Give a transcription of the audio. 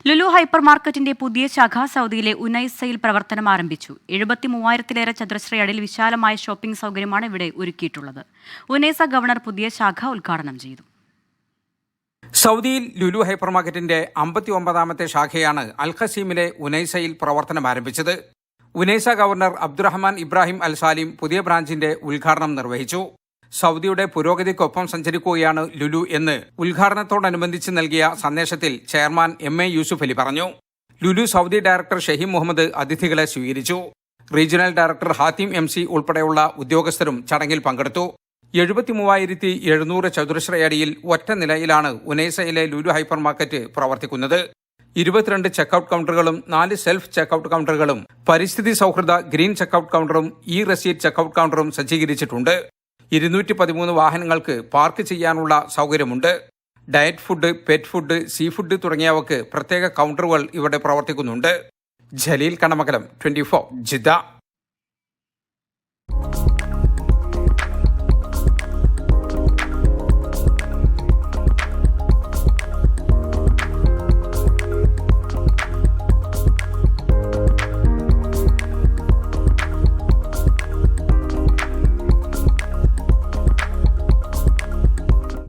Lulu hyper മാർക്കറ്റിന്റെ പുതിയ ശാഖ സൗദിയിലെ ഉനൈസയിൽ പ്രവർത്തനം ആരംഭിച്ചു. 73,000-ലേറെ ചതുരശ്രയടിയിൽ വിശാലമായ ഷോപ്പിംഗ് സൗകര്യമാണ് ഇവിടെ ഒരുക്കിയിട്ടുള്ളത്. ഉനൈസ ഗവർണർ പുതിയ ശാഖ ഉദ്ഘാടനം ചെയ്തു. സൗദിയിൽ ലുലു ഹൈപ്പർ മാർക്കറ്റിന്റെ 59ാമത്തെ ശാഖയാണ് അൽ ഖസീമിലെ ഉനൈസയിൽ പ്രവർത്തനം ആരംഭിച്ചത്. ഉനൈസ ഗവർണർ അബ്ദുറഹ്മാൻ ഇബ്രാഹിം അൽ സാലിം പുതിയ ബ്രാഞ്ചിന്റെ ഉദ്ഘാടനം നിർവഹിച്ചു. സൗദിയുടെ പുരോഗതിക്കൊപ്പം സഞ്ചരിക്കുകയാണ് ലുലു എന്ന് ഉദ്ഘാടനത്തോടനുബന്ധിച്ച് നൽകിയ സന്ദേശത്തിൽ ചെയർമാൻ MA യൂസുഫ് അലി പറഞ്ഞു. ലുലു സൗദി ഡയറക്ടർ ഷഹീം മുഹമ്മദ് അതിഥികളെ സ്വീകരിച്ചു. റീജിയണൽ ഡയറക്ടർ ഹാത്തിം MC ഉൾപ്പെടെയുള്ള ഉദ്യോഗസ്ഥരും ചടങ്ങിൽ പങ്കെടുത്തു. 73,700 ചതുരശ്രയടിയിൽ ഒറ്റ നിലയിലാണ് ഉനൈസയിലെ ലുലു ഹൈപ്പർ മാർക്കറ്റ് പ്രവർത്തിക്കുന്നത്. 22 ചെക്കൌട്ട് കൗണ്ടറുകളും 4 സെൽഫ് ചെക്കൌട്ട് കൗണ്ടറുകളും പരിസ്ഥിതി സൗഹൃദ ഗ്രീൻ ചെക്കൌട്ട് കൗണ്ടറും റെസീറ്റ് ചെക്കൌട്ട് കൗണ്ടറും സജ്ജീകരിച്ചിട്ടുണ്ട്. 213 വാഹനങ്ങൾക്ക് പാർക്ക് ചെയ്യാനുള്ള സൗകര്യമുണ്ട്. Diet food, pet food, seafood തുടങ്ങിയവക്ക് പ്രത്യേക കൗണ്ടറുകൾ ഇവിടെ പ്രവർത്തിക്കുന്നുണ്ട്. ജലീൽ കണമകലം, 24 ജിദ്ദ.